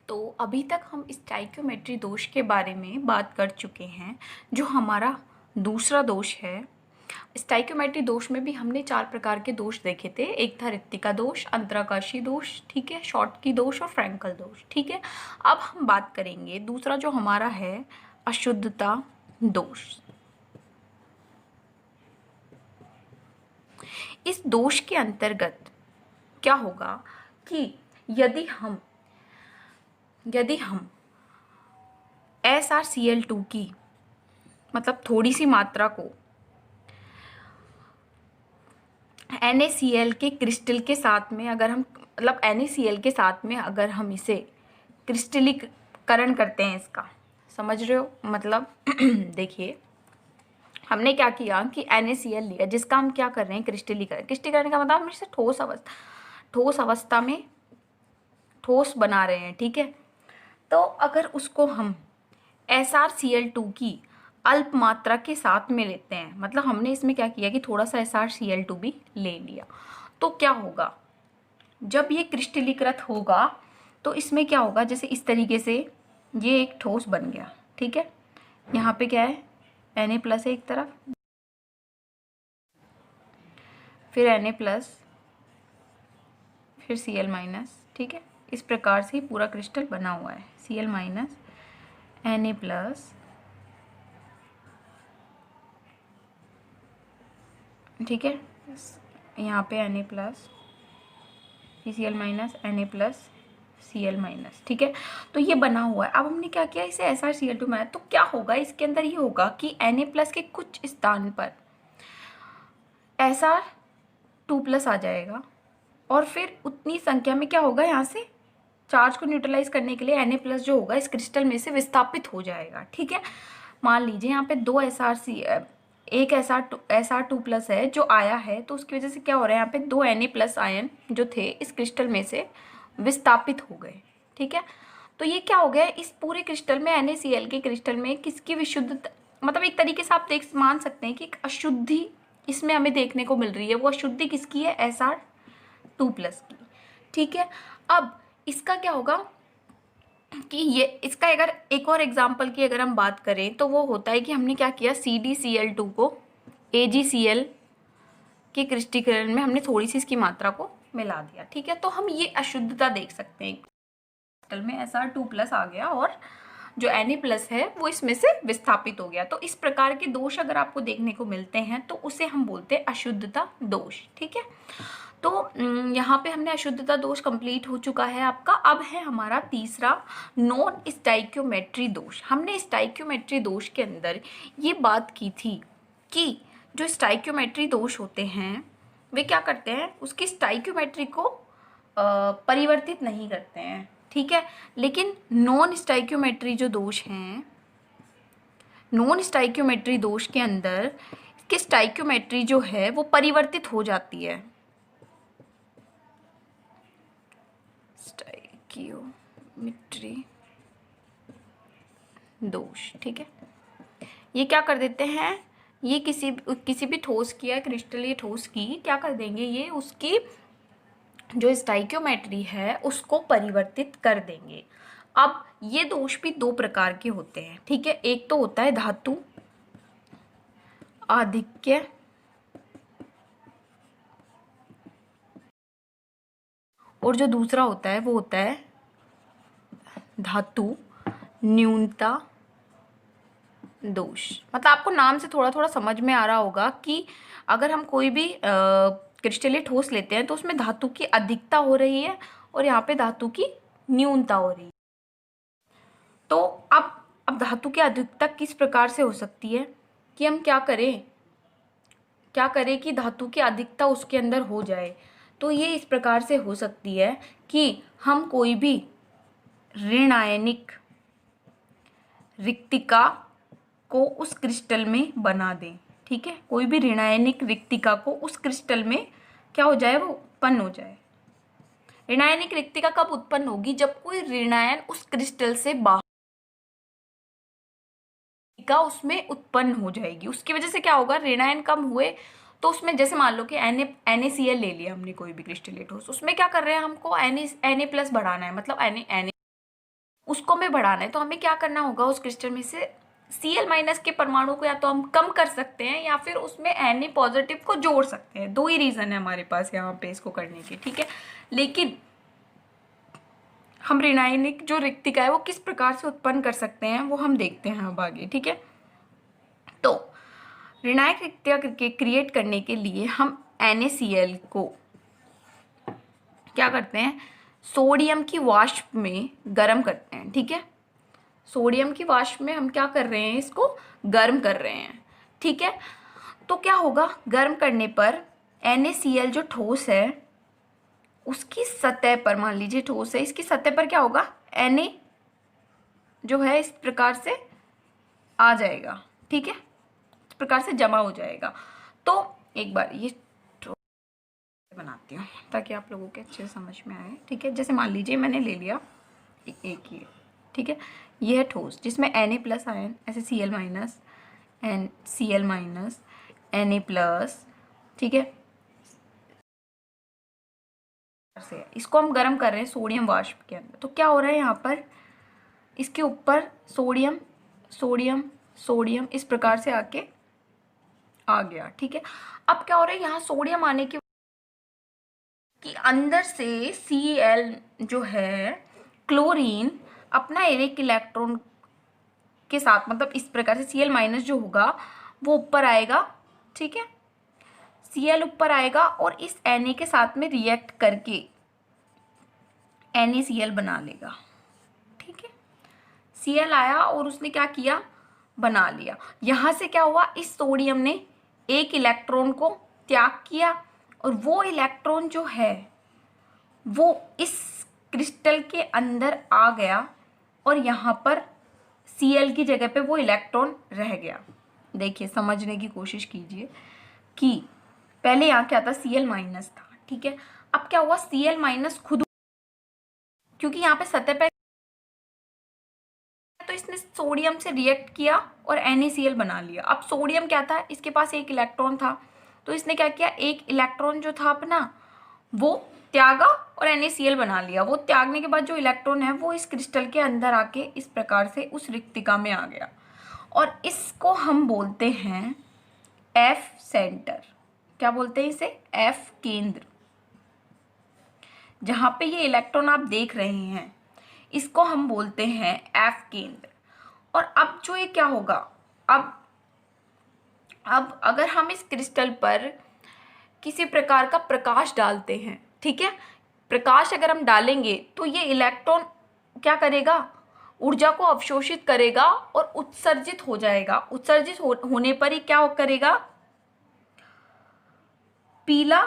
तो अभी तक हम स्टाइक्योमेट्री दोष के बारे में बात कर चुके हैं, जो हमारा दूसरा दोष है। स्टाइक्योमेट्री दोष में भी हमने 4 प्रकार के दोष देखे थे। एक था रिक्तिका दोष, अंतराकाशी दोष, ठीक है, शॉटकी दोष और फ्रैंकल दोष, ठीक है। अब हम बात करेंगे दूसरा जो हमारा है, अशुद्धता दोष। इस दोष के अंतर्गत क्या होगा कि यदि हम SrCl2 की मतलब थोड़ी सी मात्रा को NaCl के क्रिस्टल के साथ में अगर हम मतलब NaCl के साथ में अगर हम इसे क्रिस्टलीकरण करते हैं, इसका समझ रहे हो मतलब देखिए, हमने क्या किया कि NaCl लिया, जिसका हम क्या कर रहे हैं, क्रिस्टलीकरण का मतलब हम इसे ठोस अवस्था में ठोस बना रहे हैं, ठीक है। तो अगर उसको हम SrCl2 की अल्प मात्रा के साथ में लेते हैं, मतलब हमने इसमें क्या किया कि थोड़ा सा SrCl2 भी ले लिया, तो क्या होगा, जब ये क्रिस्टलीकृत होगा तो इसमें क्या होगा, जैसे इस तरीके से ये एक ठोस बन गया, ठीक है। यहाँ पे क्या है, Na+ है एक तरफ, फिर Na+, फिर Cl-, ठीक है। इस प्रकार से पूरा क्रिस्टल बना हुआ है, Cl-, Na+, ठीक है, यहाँ पे Na+, Cl-, Na+, Cl-, ठीक है। तो ये बना हुआ है। अब हमने क्या किया, इसे SrCl2 में, तो क्या होगा इसके अंदर, ये होगा कि Na+ के कुछ स्थान पर Sr2+ आ जाएगा, और फिर उतनी संख्या में क्या होगा, यहाँ से चार्ज को न्यूट्रलाइज करने के लिए Na+ जो होगा इस क्रिस्टल में से विस्थापित हो जाएगा, ठीक है। मान लीजिए यहाँ पे एक Sr2+ है जो आया है, तो उसकी वजह से क्या हो रहा है, यहाँ पे 2 Na+ आयन जो थे इस क्रिस्टल में से विस्थापित हो गए, ठीक है। तो ये क्या हो गया, इस पूरे क्रिस्टल में NaCl के क्रिस्टल में किसकी विशुद्धता, मतलब एक तरीके से आप मान सकते हैं कि एक अशुद्धि इसमें हमें देखने को मिल रही है। वो अशुद्धि किसकी है, Sr2+ की, ठीक है। अब इसका क्या होगा कि ये इसका अगर एक और एग्जाम्पल की अगर हम बात करें तो वो होता है कि हमने क्या किया, CdCl2 को AgCl के क्रिस्टलीकरण में हमने थोड़ी सी इसकी मात्रा को मिला दिया, ठीक है। तो हम ये अशुद्धता देख सकते हैं, क्रिस्टल में Sr2+ आ गया और जो Na+ है वो इसमें से विस्थापित हो गया। तो इस प्रकार के दोष अगर आपको देखने को मिलते हैं तो उसे हम बोलते हैं अशुद्धता दोष, ठीक है। तो यहाँ पे हमने अशुद्धता दोष कंप्लीट हो चुका है आपका। अब है हमारा तीसरा, नॉन स्टाइक्योमेट्री दोष। हमने स्टाइक्योमेट्री दोष के अंदर ये बात की थी कि जो स्टाइक्योमेट्री दोष होते हैं वे क्या करते हैं, उसकी स्टाइक्योमेट्री को परिवर्तित नहीं करते हैं, ठीक है। लेकिन नॉन स्टाइक्योमेट्री जो दोष हैं, नॉन स्टाइक्योमेट्री दोष के अंदर इसकी स्टाइक्योमेट्री जो है वो परिवर्तित हो जाती है, स्टाइक्योमेट्री दोष, ठीक है। ये क्या कर देते हैं, ये किसी भी ठोस की या क्रिस्टलीय ठोस की क्या कर देंगे, ये उसकी जो स्टाइक्योमेट्री है उसको परिवर्तित कर देंगे। अब ये दोष भी 2 प्रकार के होते हैं, ठीक है। एक तो होता है धातु आधिक्य, और जो दूसरा होता है वो होता है धातु न्यूनता दोष। मतलब आपको नाम से थोड़ा थोड़ा समझ में आ रहा होगा कि अगर हम कोई भी क्रिस्टलीय ठोस लेते हैं तो उसमें धातु की अधिकता हो रही है और यहाँ पे धातु की न्यूनता हो रही है। तो अब धातु की अधिकता किस प्रकार से हो सकती है कि हम क्या करें कि धातु की अधिकता उसके अंदर हो जाए। तो ये इस प्रकार से हो सकती है कि हम कोई भी ऋण आयनिक रिक्तिका को उस क्रिस्टल में बना दें, ठीक है। कोई भी ऋणायनिक रिक्तिका को उस क्रिस्टल में क्या हो जाए, वो उत्पन्न हो जाए। ऋणायनिक रिक्तिका कब उत्पन्न होगी, जब कोई ऋणायन उस क्रिस्टल से बाहर उसमें उत्पन्न हो जाएगी। उसकी वजह से क्या होगा, ऋणायन कम हुए तो उसमें जैसे मान लो कि NaCl ले लिया हमने कोई भी क्रिस्टलीय ठोस, उसमें क्या कर रहे हैं, हमको Na+ बढ़ाना है, मतलब Na उसको हमें बढ़ाना है, तो हमें क्या करना होगा, उस क्रिस्टल में से Cl- के परमाणु को या तो हम कम कर सकते हैं या फिर उसमें Na पॉजिटिव को जोड़ सकते हैं। दो ही रीजन है हमारे पास यहाँ पे इसको करने के, ठीक है। लेकिन हम ऋणायनिक जो रिक्तिका है वो किस प्रकार से उत्पन्न कर सकते हैं वो हम देखते हैं अब आगे, ठीक है। तो ऋणायक रिक्तिका क्रिएट करने के लिए हम NaCl को क्या करते हैं, सोडियम की वाष्प में गर्म करते हैं, ठीक है। सोडियम की वाष्प में हम क्या कर रहे हैं, इसको गर्म कर रहे हैं, ठीक है। तो क्या होगा, गर्म करने पर NaCl जो ठोस है उसकी सतह पर, मान लीजिए ठोस है, इसकी सतह पर क्या होगा, Na जो है इस प्रकार से आ जाएगा, ठीक है, इस प्रकार से जमा हो जाएगा। तो एक बार ये बनाती हूँ ताकि आप लोगों के अच्छे से समझ में आए, ठीक है। जैसे मान लीजिए मैंने ले लिया एक ही, ठीक है, ये है ठोस जिसमें Na+ आयन, ऐसे Cl- Na+, ठीक है, से इसको हम गर्म कर रहे हैं सोडियम वाष्प के अंदर। तो क्या हो रहा है यहाँ पर, इसके ऊपर सोडियम सोडियम सोडियम इस प्रकार से आके आ गया, ठीक है। अब क्या हो रहा है, यहाँ सोडियम आने की कि अंदर से Cl जो है क्लोरीन अपना एक इलेक्ट्रॉन के साथ, मतलब इस प्रकार से Cl- जो होगा वो ऊपर आएगा, ठीक है। Cl ऊपर आएगा और इस Na के साथ में रिएक्ट करके NaCl बना लेगा, ठीक है। Cl आया और उसने क्या किया, बना लिया। यहां से क्या हुआ, इस सोडियम ने एक इलेक्ट्रॉन को त्याग किया और वो इलेक्ट्रॉन जो है वो इस क्रिस्टल के अंदर आ गया और यहाँ पर Cl की जगह पे वो इलेक्ट्रॉन रह गया। देखिए समझने की कोशिश कीजिए कि पहले यहाँ क्या था, Cl- था, ठीक है। अब क्या हुआ, Cl- खुद, क्योंकि यहाँ पे सतह पे तो इसने सोडियम से रिएक्ट किया और NaCl बना लिया। अब सोडियम क्या था, इसके पास एक इलेक्ट्रॉन था, तो इसने क्या किया, एक इलेक्ट्रॉन जो था अपना वो त्यागा और NaCl बना लिया। वो त्यागने के बाद जो इलेक्ट्रॉन है वो इस क्रिस्टल के अंदर आके इस प्रकार से उस रिक्तिका में आ गया और इसको हम बोलते हैं F सेंटर। क्या बोलते हैं इसे, F केंद्र। जहां पे ये इलेक्ट्रॉन आप देख रहे हैं इसको हम बोलते हैं F केंद्र। और अब जो ये क्या होगा, अब अगर हम इस क्रिस्टल पर किसी प्रकार का प्रकाश डालते हैं, ठीक है, प्रकाश अगर हम डालेंगे तो ये इलेक्ट्रॉन क्या करेगा, ऊर्जा को अवशोषित करेगा और उत्सर्जित हो जाएगा। उत्सर्जित होने पर ही क्या करेगा, पीला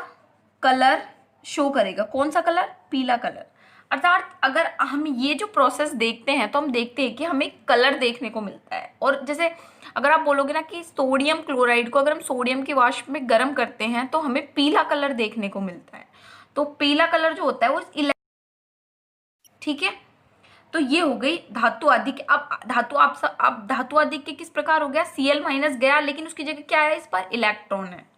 कलर शो करेगा। कौन सा कलर, पीला कलर। अर्थात अगर हम ये जो प्रोसेस देखते हैं तो हम देखते हैं कि हमें कलर देखने को मिलता है। और जैसे अगर आप बोलोगे ना कि सोडियम क्लोराइड को अगर हम सोडियम की वाष्प में गर्म करते हैं तो हमें पीला कलर देखने को मिलता है। तो पीला कलर जो होता है वो ठीक है। तो ये हो गई धातु आदि के। अब धातु आदि के किस प्रकार हो गया, Cl- गया लेकिन उसकी जगह क्या है, इस पर इलेक्ट्रॉन है।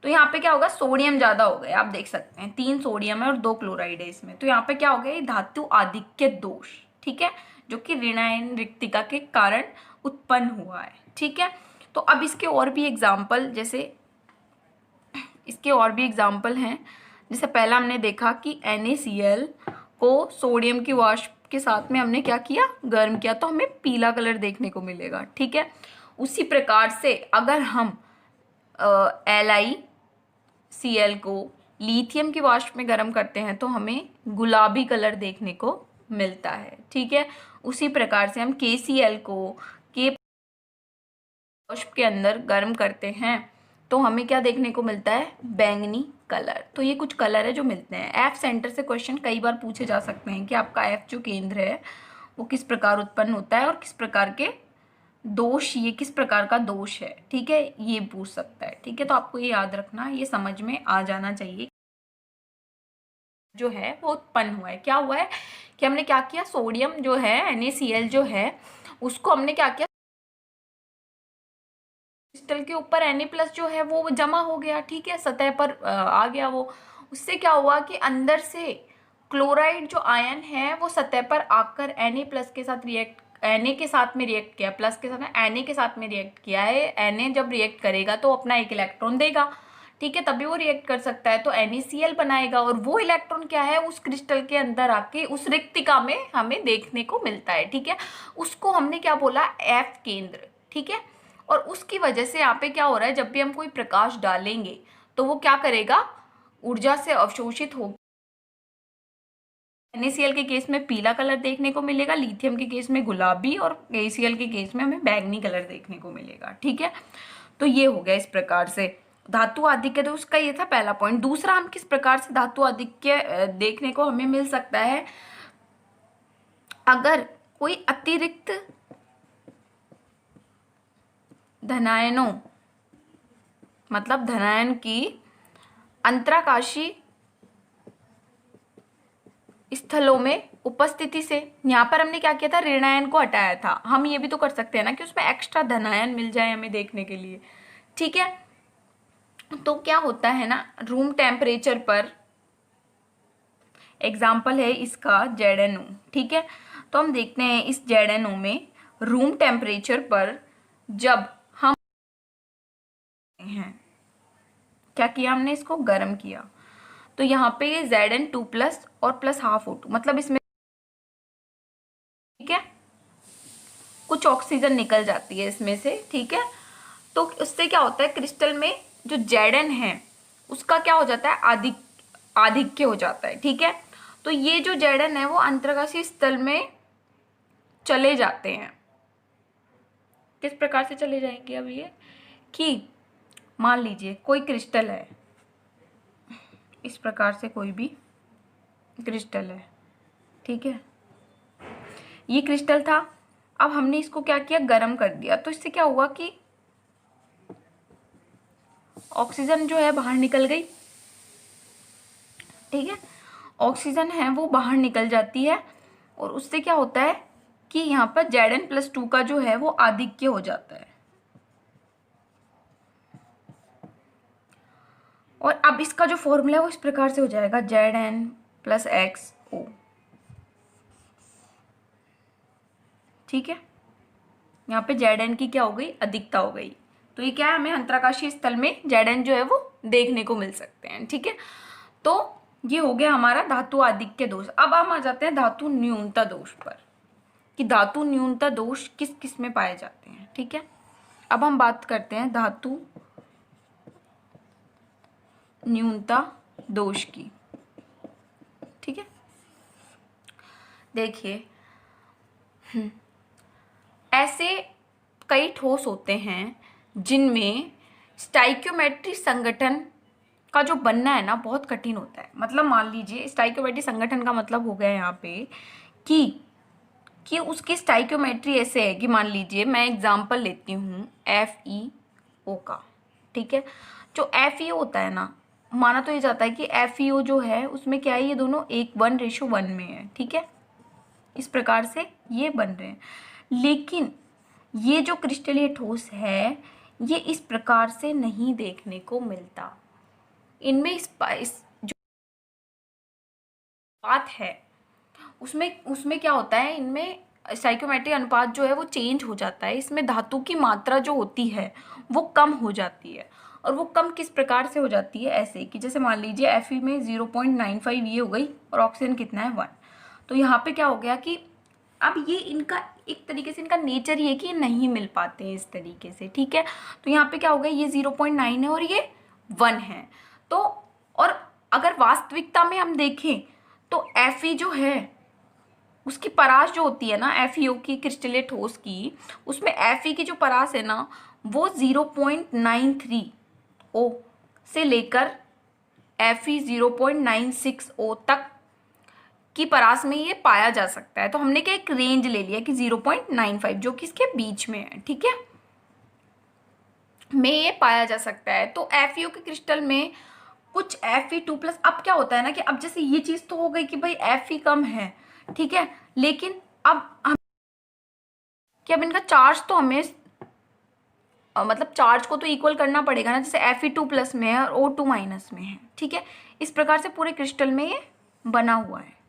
तो यहाँ पे क्या होगा, सोडियम ज्यादा हो गया। आप देख सकते हैं 3 सोडियम है और 2 क्लोराइड है इसमें। तो यहाँ पे क्या हो गया, ये धातु आधिक्य दोष, ठीक है, जो कि ऋणायन रिक्तिका के कारण उत्पन्न हुआ है, ठीक है। तो अब इसके और भी एग्जाम्पल, जैसे इसके और भी एग्जाम्पल हैं। जैसे पहला हमने देखा कि NaCl को सोडियम की वाष्प के साथ में हमने क्या किया, गर्म किया, तो हमें पीला कलर देखने को मिलेगा, ठीक है। उसी प्रकार से अगर हम LiCl को लिथियम की वाष्प में गर्म करते हैं तो हमें गुलाबी कलर देखने को मिलता है, ठीक है। उसी प्रकार से हम KCl को के वाष्प के अंदर गर्म करते हैं तो हमें क्या देखने को मिलता है, बैंगनी कलर। तो ये कुछ कलर है जो मिलते हैं। F सेंटर से क्वेश्चन कई बार पूछे जा सकते हैं कि आपका F जो केंद्र है वो किस प्रकार उत्पन्न होता है और किस प्रकार के दोष, ये किस प्रकार का दोष है, ठीक है, ये पूछ सकता है, ठीक है। तो आपको ये याद रखना, ये समझ में आ जाना चाहिए जो है वो उत्पन्न हुआ है। क्या हुआ है कि हमने क्या किया, सोडियम जो है NaCl जो है उसको हमने क्या किया, क्रिस्टल के ऊपर Na+ जो है वो जमा हो गया, ठीक है, सतह पर आ गया वो। उससे क्या हुआ कि अंदर से क्लोराइड जो आयन है वो सतह पर आकर Na+ के साथ Na के साथ में रिएक्ट किया, प्लस के साथ Na के साथ में रिएक्ट किया है। Na जब रिएक्ट करेगा तो अपना एक इलेक्ट्रॉन देगा, ठीक है, तभी वो रिएक्ट कर सकता है, तो NaCl बनाएगा। और वो इलेक्ट्रॉन क्या है, उस क्रिस्टल के अंदर आके उस रिक्तिका में हमें देखने को मिलता है, ठीक है। उसको हमने क्या बोला, F केंद्र, ठीक है। और उसकी वजह से यहाँ पे क्या हो रहा है, जब भी हम कोई प्रकाश डालेंगे तो वो क्या करेगा, ऊर्जा से अवशोषित हो। NaCl के केस में पीला कलर देखने को मिलेगा, लिथियम के केस में गुलाबी, और ACl के केस में हमें बैंगनी कलर देखने को मिलेगा, ठीक है। तो ये हो गया इस प्रकार से धातु आधिक्य दोष का, ये था पहला पॉइंट। दूसरा, हम किस प्रकार से धातु आधिक्य देखने को हमें मिल सकता है, अगर कोई अतिरिक्त धनायनों, मतलब धनायन की अंतराकाशी स्थलों में उपस्थिति से, यहाँ पर हमने क्या किया था, ऋणायन को हटाया था। हम ये भी तो कर सकते हैं ना कि उसमें एक्स्ट्रा धनायन मिल जाए हमें देखने के लिए, ठीक है। तो क्या होता है ना, रूम टेम्परेचर पर, एग्जाम्पल है इसका ZnO, ठीक है। तो हम देखते हैं इस ZnO में रूम टेम्परेचर पर जब हम हैं, क्या किया हमने, इसको गर्म किया, तो यहाँ पे ये Zn2+ और +12O2, मतलब इसमें, ठीक है, कुछ ऑक्सीजन निकल जाती है इसमें से, ठीक है। तो उससे क्या होता है, क्रिस्टल में जो Zn है उसका क्या हो जाता है, आधिक्य हो जाता है, ठीक है। तो ये जो Zn है वो अंतराकाशीय स्थल में चले जाते हैं। किस प्रकार से चले जाएंगे, अब ये कि मान लीजिए कोई क्रिस्टल है, इस प्रकार से कोई भी क्रिस्टल है, ठीक है, ये क्रिस्टल था, अब हमने इसको क्या किया, गर्म कर दिया, तो इससे क्या हुआ कि ऑक्सीजन जो है बाहर निकल गई, ठीक है, ऑक्सीजन है वो बाहर निकल जाती है, और उससे क्या होता है कि यहाँ पर Zn+2 का जो है वो आधिक्य हो जाता है। और अब इसका जो फॉर्मूला है वो इस प्रकार से हो जाएगा, Zn+xO, ठीक है। यहाँ पे Zn की क्या हो गई, अधिकता हो गई, तो ये क्या है, हमें अंतराकाशीय स्थल में Zn जो है वो देखने को मिल सकते हैं, ठीक है। तो ये हो गया हमारा धातु आधिक्य दोष। अब हम आ जाते हैं धातु न्यूनता दोष पर, कि धातु न्यूनता दोष किस किस में पाए जाते हैं, ठीक है। अब हम बात करते हैं धातु न्यूनता दोष की, ठीक है। देखिए, ऐसे कई ठोस होते हैं जिनमें स्टाइक्योमेट्री संगठन का जो बनना है ना बहुत कठिन होता है। मतलब मान लीजिए स्टाइक्योमेट्री संगठन का मतलब हो गया यहाँ पे कि उसकी स्टाइक्योमेट्री ऐसे है कि मान लीजिए मैं एग्जांपल लेती हूँ FeO का, ठीक है। जो FeO होता है ना, माना तो ये जाता है कि FeO जो है उसमें क्या है, ये दोनों 1:1 में है, ठीक है, इस प्रकार से ये बन रहे हैं। लेकिन ये जो क्रिस्टलीय ठोस है ये इस प्रकार से नहीं देखने को मिलता। इनमें इस जो बात है उसमें क्या होता है, इनमें स्टाइक्योमेट्री अनुपात जो है वो चेंज हो जाता है। इसमें धातु की मात्रा जो होती है वो कम हो जाती है। और वो कम किस प्रकार से हो जाती है, ऐसे कि जैसे मान लीजिए Fe में 0.95 ये हो गई और ऑक्सीजन कितना है 1। तो यहाँ पे क्या हो गया कि अब ये इनका एक तरीके से इनका नेचर ये है कि ये नहीं मिल पाते हैं इस तरीके से, ठीक है। तो यहाँ पे क्या हो गया, ये 0.9 है और ये 1 है। तो और अगर वास्तविकता में हम देखें तो Fe जो है उसकी परास जो होती है ना FeO की क्रिस्टलीय ठोस की, उसमें Fe की जो परास है ना वो 0.93O से लेकर Fe 0.96O तक की परास में ये पाया जा सकता है। तो हमने क्या एक रेंज ले लिया कि 0.95 जो कि इसके बीच में है, ठीक है, में ये पाया जा सकता है। तो FeO के क्रिस्टल में कुछ Fe2+, अब क्या होता है ना कि अब जैसे ये चीज़ तो हो गई कि भाई Fe कम है, ठीक है, लेकिन अब हम कि अब इनका चार्ज तो हमें मतलब चार्ज को तो इक्वल करना पड़ेगा ना, जैसे Fe2+ में है और O2- में है, ठीक है। इस प्रकार से पूरे क्रिस्टल में ये बना हुआ है,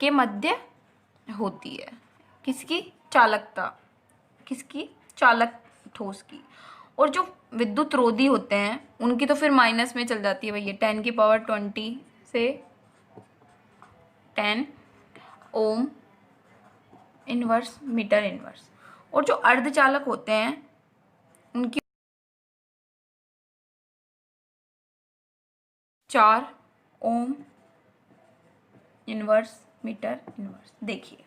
के मध्य होती है। किसकी? चालकता। किसकी? चालक ठोस की। और जो विद्युत रोधी होते हैं उनकी तो फिर माइनस में चल जाती है भैया, 10⁻20 से 10 ओम इनवर्स मीटर इनवर्स। और जो अर्धचालक होते हैं उनकी 4 ओम इनवर्स मीटर इनवर्स। देखिए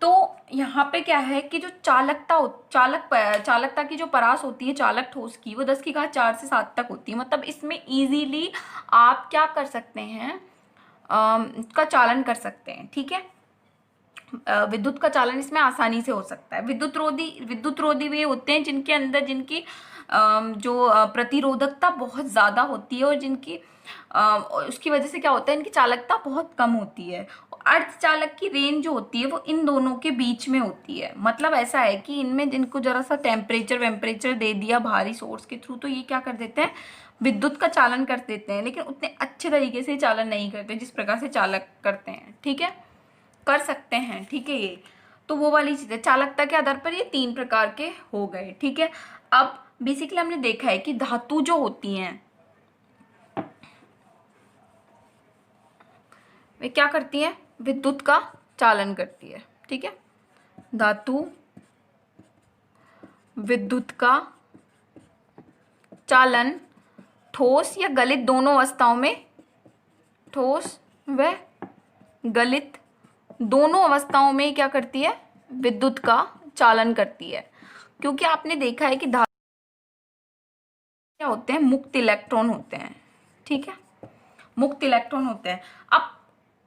तो यहाँ पे क्या है कि जो चालकता की जो परास होती है चालक ठोस की, वो 10⁻4 से 7 तक होती है। मतलब इसमें इजीली आप क्या कर सकते हैं, का चालन कर सकते हैं। ठीक है, विद्युत का चालन इसमें आसानी से हो सकता है। विद्युत रोधी भी होते हैं जिनके अंदर जिनकी जो प्रतिरोधकता बहुत ज़्यादा होती है और जिनकी उसकी वजह से क्या होता है, इनकी चालकता बहुत कम होती है। अर्धचालक की रेंज जो होती है वो इन दोनों के बीच में होती है। मतलब ऐसा है कि इनमें जिनको जरा सा टेम्परेचर दे दिया बाहरी सोर्स के थ्रू, तो ये क्या कर देते हैं, विद्युत का चालन कर देते हैं, लेकिन उतने अच्छे तरीके से चालन नहीं करते जिस प्रकार से चालक करते हैं। ठीक है, कर सकते हैं। ठीक है, ये तो वो वाली चीज़ है। चालकता के आधार पर ये 3 प्रकार के हो गए। ठीक है, अब बेसिकली हमने देखा है कि धातु जो होती हैं वे क्या करती हैं, विद्युत का चालन करती है। ठीक है, धातु विद्युत का चालन ठोस या गलित दोनों अवस्थाओं में, ठोस व गलित दोनों अवस्थाओं में क्या करती है, विद्युत का चालन करती है, क्योंकि आपने देखा है कि धातु क्या होते हैं, मुक्त इलेक्ट्रॉन होते हैं, ठीक है, मुक्त इलेक्ट्रॉन होते हैं। अब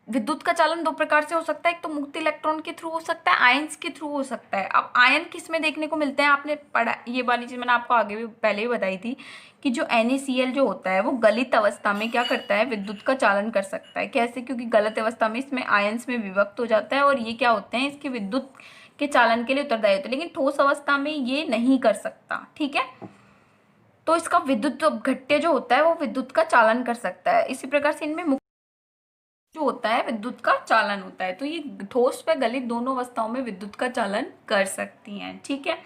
विद्युत का चालन दो प्रकार से हो सकता है, एक तो मुक्त इलेक्ट्रॉन के थ्रू हो सकता है, आयंस के थ्रू हो सकता है। अब आयन किस में देखने को मिलते हैं, आपने पढ़ा, ये वाली चीज मैंने आपको आगे भी पहले भी बताई थी कि जो NaCl जो होता है वो गलित अवस्था में क्या करता है, विद्युत का चालन कर सकता है। कैसे, क्योंकि गलत अवस्था में इसमें आयंस में विभक्त हो जाता है और ये क्या होते हैं, इसके विद्युत के चालन के लिए उत्तरदायी होते हैं, लेकिन ठोस अवस्था में ये नहीं कर सकता, ठीक है। तो इसका विद्युत अपघट्य जो होता है वो विद्युत का चालन कर सकता है। इसी प्रकार से इनमें जो होता है विद्युत का चालन होता है। तो ये ठोस व गलित दोनों अवस्थाओं में विद्युत का चालन कर सकती हैं, ठीक है।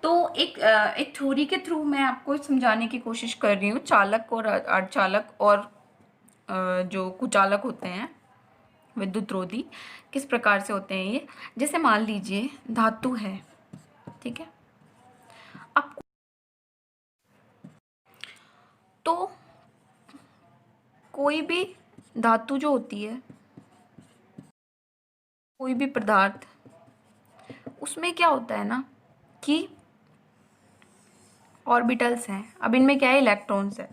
तो एक थ्योरी के थ्रू मैं आपको समझाने की कोशिश कर रही हूँ, चालक और अर्धचालक और जो कुचालक होते हैं विद्युत रोधी किस प्रकार से होते हैं ये। जैसे मान लीजिए धातु है, ठीक है, अब तो कोई भी धातु जो होती है, कोई भी पदार्थ, उसमें क्या होता है ना कि ऑर्बिटल्स हैं। अब इनमें क्या है, इलेक्ट्रॉन्स है।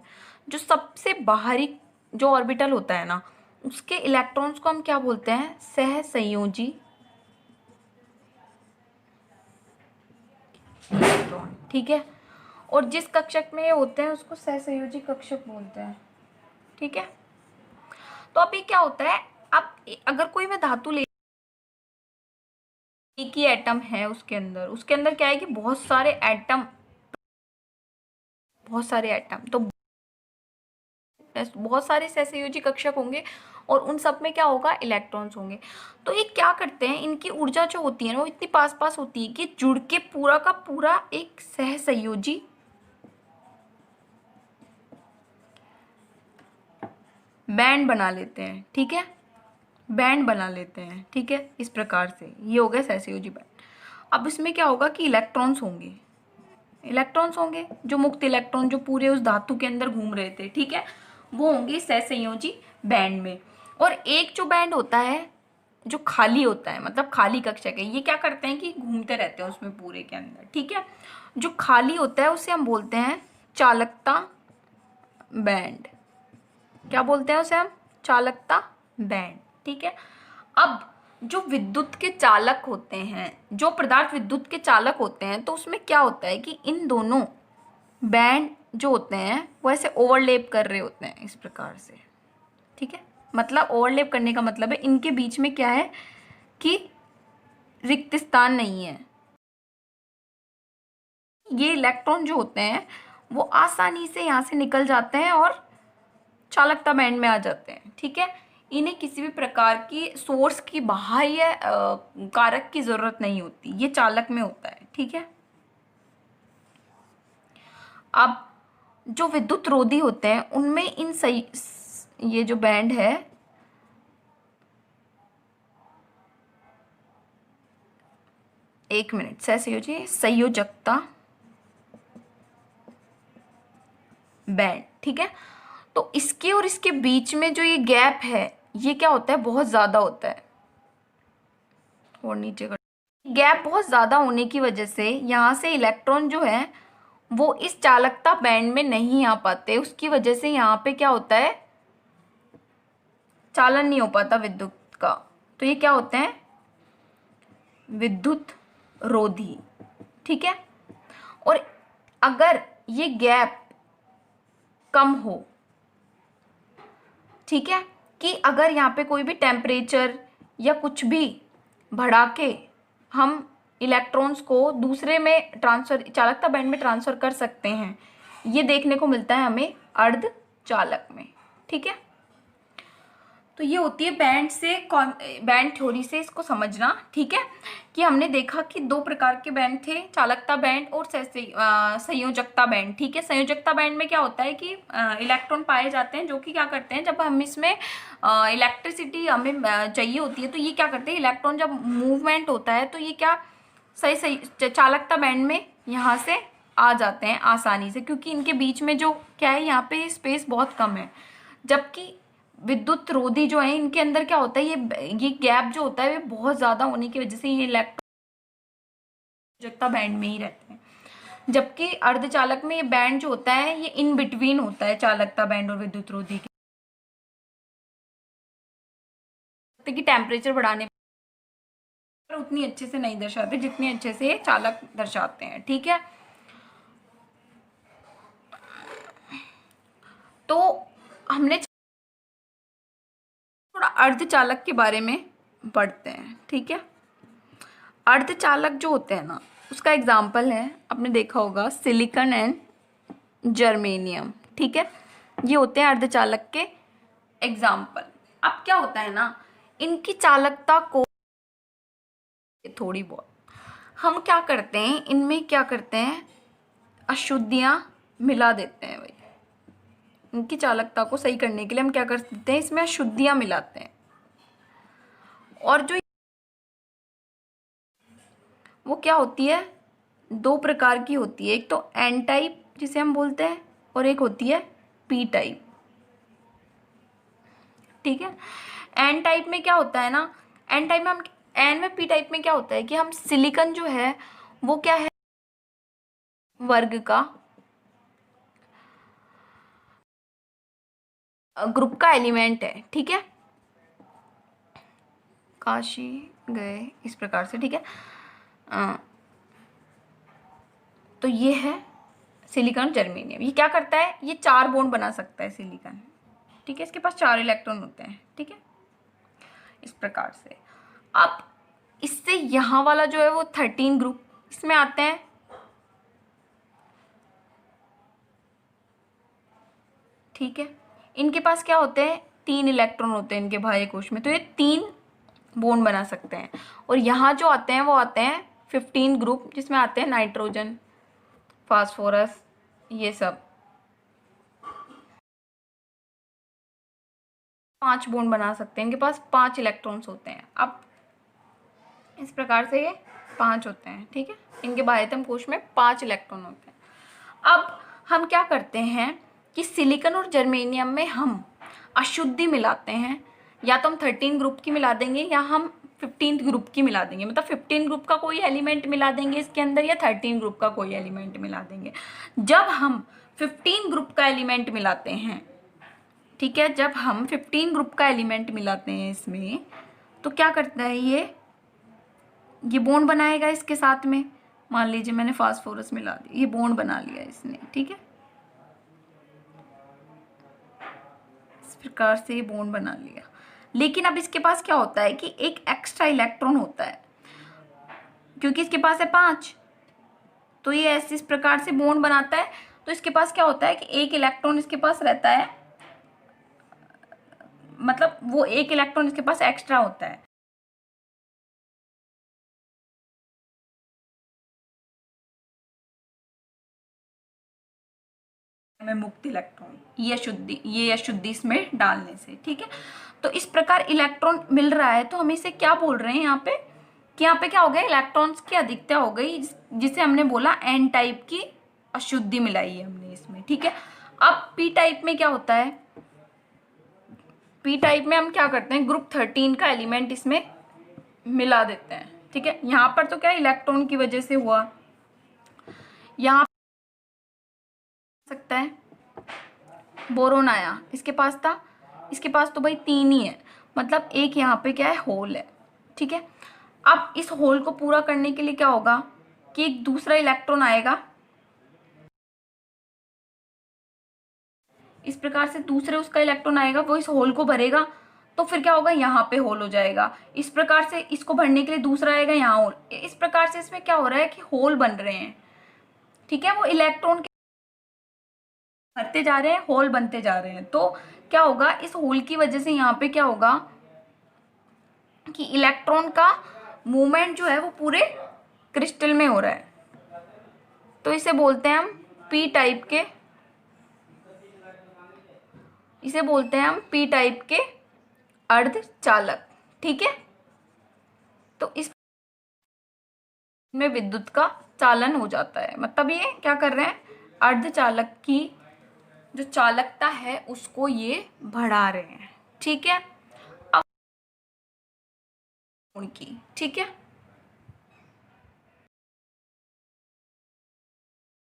जो सबसे बाहरी जो ऑर्बिटल होता है ना, उसके इलेक्ट्रॉन्स को हम क्या बोलते हैं, सहसंयोजी इलेक्ट्रॉन, ठीक है। और जिस कक्षक में ये होते हैं उसको सहसंयोजी कक्षक बोलते हैं, ठीक है। तो अब ये क्या होता है, अब अगर कोई मैं धातु ले, एक ही एटम है उसके अंदर क्या है कि बहुत सारे एटम तो बहुत सारे सहसंयोजी कक्षक होंगे और उन सब में क्या होगा, इलेक्ट्रॉन्स होंगे। तो ये क्या करते हैं, इनकी ऊर्जा जो होती है ना वो इतनी पास पास होती है कि जुड़ के पूरा का पूरा एक सहसंयोजी बैंड बना लेते हैं, ठीक है, बैंड बना लेते हैं, ठीक है। इस प्रकार से ये हो गया सहसंयोजी बैंड। अब इसमें क्या होगा कि इलेक्ट्रॉन्स होंगे जो मुक्त इलेक्ट्रॉन जो पूरे उस धातु के अंदर घूम रहे थे, ठीक है, वो होंगे सहसंयोजी बैंड में। और एक जो बैंड होता है जो खाली होता है, मतलब खाली कक्षक है, ये क्या करते हैं कि घूमते रहते हैं उसमें पूरे के अंदर, ठीक है। जो खाली होता है उसे हम बोलते हैं चालकता बैंड। क्या बोलते हैं उसे हम, चालकता बैंड, ठीक है। अब जो विद्युत के चालक होते हैं, जो पदार्थ विद्युत के चालक होते हैं, तो उसमें क्या होता है कि इन दोनों बैंड जो होते हैं वो ऐसे ओवरलैप कर रहे होते हैं इस प्रकार से, ठीक है। मतलब ओवरलैप करने का मतलब है इनके बीच में क्या है कि रिक्त स्थान नहीं है। ये इलेक्ट्रॉन जो होते हैं वो आसानी से यहाँ से निकल जाते हैं और चालकता बैंड में आ जाते हैं, ठीक है। इन्हें किसी भी प्रकार की सोर्स की बाह्य कारक की जरूरत नहीं होती, ये चालक में होता है, ठीक है। अब जो विद्युत रोधी होते हैं उनमें इन सही ये जो बैंड है, एक मिनट, सहसंयोजी संयोजकता बैंड, ठीक है। तो इसके और इसके बीच में जो ये गैप है ये क्या होता है, बहुत ज्यादा होता है। और नीचे का गैप बहुत ज्यादा होने की वजह से यहाँ से इलेक्ट्रॉन जो है वो इस चालकता बैंड में नहीं आ पाते, उसकी वजह से यहाँ पे क्या होता है, चालन नहीं हो पाता विद्युत का। तो ये क्या होते हैं, विद्युत रोधी, ठीक है। और अगर ये गैप कम हो, ठीक है, कि अगर यहाँ पे कोई भी टेम्परेचर या कुछ भी बढ़ा के हम इलेक्ट्रॉन्स को दूसरे में ट्रांसफर, चालकता बैंड में ट्रांसफर कर सकते हैं, ये देखने को मिलता है हमें अर्धचालक में, ठीक है। तो ये होती है बैंड थ्योरी से इसको समझना, ठीक है, कि हमने देखा कि दो प्रकार के बैंड थे, चालकता बैंड और संयोजकता बैंड, ठीक है। संयोजकता बैंड में क्या होता है कि इलेक्ट्रॉन पाए जाते हैं जो कि क्या करते हैं, जब हम इसमें इलेक्ट्रिसिटी हमें चाहिए होती है तो ये क्या करते हैं, इलेक्ट्रॉन जब मूवमेंट होता है तो ये क्या सही चालकता बैंड में यहाँ से आ जाते हैं आसानी से, क्योंकि इनके बीच में जो क्या है, यहाँ पे स्पेस बहुत कम है। जबकि विद्युत रोधी जो है इनके अंदर क्या होता है, ये गैप जो होता है वो बहुत ज्यादा होने की वजह से ये इलेक्ट्रॉन चालकता बैंड में ही रहते हैं, जबकि अर्धचालक में ये बैंड जो होता है ये इन बिटवीन होता है चालकता बैंड और विद्युतरोधी की टेम्परेचर बढ़ाने पर उतनी अच्छे से नहीं दर्शाते जितनी अच्छे से ये चालक दर्शाते हैं। ठीक है, तो हमने थोड़ा अर्धचालक के बारे में पढ़ते हैं। ठीक है, अर्धचालक जो होते हैं ना, उसका एग्जाम्पल है, आपने देखा होगा सिलिकॉन एंड जर्मेनियम। ठीक है, ये होते हैं अर्धचालक के एग्जाम्पल। अब क्या होता है ना, इनकी चालकता को थोड़ी बहुत हम क्या करते हैं, इनमें क्या करते हैं, अशुद्धियां मिला देते हैं। भाई, इनकी चालकता को सही करने के लिए हम क्या कर देते हैं, इसमें अशुद्धियां मिलाते हैं। और जो वो क्या होती है, दो प्रकार की होती है, एक तो एन टाइप जिसे हम बोलते हैं, और एक होती है पी टाइप। ठीक है, एन टाइप में क्या होता है ना, एन टाइप में हम, एन में पी टाइप में क्या होता है कि हम सिलिकॉन जो है वो क्या है, वर्ग का ग्रुप का एलिमेंट है। ठीक है, काशी गए इस प्रकार से। ठीक है, तो ये है सिलिकॉन जर्मेनियम। ये क्या करता है, ये 4 बॉन्ड बना सकता है सिलिकॉन। ठीक है, इसके पास 4 इलेक्ट्रॉन होते हैं। ठीक है, इस प्रकार से। अब इससे यहाँ वाला जो है वो 13 ग्रुप इसमें आते हैं। ठीक है, इनके पास क्या होते हैं, 3 इलेक्ट्रॉन होते हैं इनके बाह्य कोश में, तो ये 3 बॉन्ड बना सकते हैं। और यहाँ जो आते हैं वो आते हैं 15 ग्रुप, जिसमें आते हैं नाइट्रोजन, फास्फोरस, ये सब 5 बॉन्ड बना सकते हैं। इनके पास 5 इलेक्ट्रॉन्स होते हैं। अब इस प्रकार से ये 5 होते हैं। ठीक है, इनके बाह्यतम कोश में 5 इलेक्ट्रॉन होते हैं। अब हम क्या करते हैं कि सिलिकॉन और जर्मेनियम में हम अशुद्धि मिलाते हैं, या तो हम 13 ग्रुप की मिला देंगे या हम 15 ग्रुप की मिला देंगे। मतलब 15 ग्रुप का कोई एलिमेंट मिला देंगे इसके अंदर, या 13 ग्रुप का कोई एलिमेंट मिला देंगे। जब हम 15 ग्रुप का एलिमेंट मिलाते हैं, ठीक है, जब हम 15 ग्रुप का एलिमेंट मिलाते हैं इसमें, तो क्या करता है, ये बॉन्ड बनाएगा इसके साथ में। मान लीजिए मैंने फास्फोरस मिला दिया, ये बॉन्ड बना लिया इसने। ठीक है, इस प्रकार से ये बॉन्ड बना लिया। लेकिन अब इसके पास क्या होता है कि एक एक्स्ट्रा इलेक्ट्रॉन होता है, क्योंकि इसके पास है 5, तो ये ऐसे इस प्रकार से बॉन्ड बनाता है। तो इसके पास क्या होता है कि एक इलेक्ट्रॉन इसके पास रहता है, मतलब वो एक इलेक्ट्रॉन इसके पास एक्स्ट्रा होता है। में मुक्त इलेक्ट्रॉन, ये अशुद्धि इसमें डालने से। ठीक है, तो इस प्रकार इलेक्ट्रॉन मिल रहा है। तो हम इसे क्या बोल रहे हैं यहाँ पे, कि यहाँ पे क्या हो गया, इलेक्ट्रॉन्स की अधिकता हो गई, जिसे हमने बोला एन टाइप की अशुद्धि मिलाई है हमने इसमें। ठीक है, अब पी टाइप में क्या होता है, पी टाइप में हम क्या करते हैं, ग्रुप 13 का एलिमेंट इसमें मिला देते हैं। ठीक है, यहाँ पर तो क्या इलेक्ट्रॉन की वजह से हुआ, यहाँ सकता है बोरोन आया, इसके पास था, इसके पास तो भाई 3 ही है, मतलब एक यहाँ पे क्या है, होल है। ठीक है, अब इस होल को पूरा करने के लिए क्या होगा कि एक दूसरा इलेक्ट्रॉन आएगा, इस प्रकार से दूसरे उसका इलेक्ट्रॉन आएगा, वो इस होल को भरेगा, तो फिर क्या होगा, यहाँ पे होल हो जाएगा। इस प्रकार से इसको भरने के लिए दूसरा आएगा, यहाँ होल। इस प्रकार से इसमें क्या हो रहा है कि होल बन रहे हैं। ठीक है, वो इलेक्ट्रॉन भरते जा रहे हैं, होल बनते जा रहे हैं। तो क्या होगा, इस होल की वजह से यहाँ पे क्या होगा कि इलेक्ट्रॉन का मूवमेंट जो है वो पूरे क्रिस्टल में हो रहा है। तो इसे बोलते हैं हम पी टाइप के, इसे बोलते हैं हम पी टाइप के अर्धचालक। ठीक है, तो इस में विद्युत का चालन हो जाता है, मतलब ये क्या कर रहे हैं, अर्धचालक की जो चालकता है उसको ये बढ़ा रहे हैं। ठीक है, अब उनकी, ठीक है।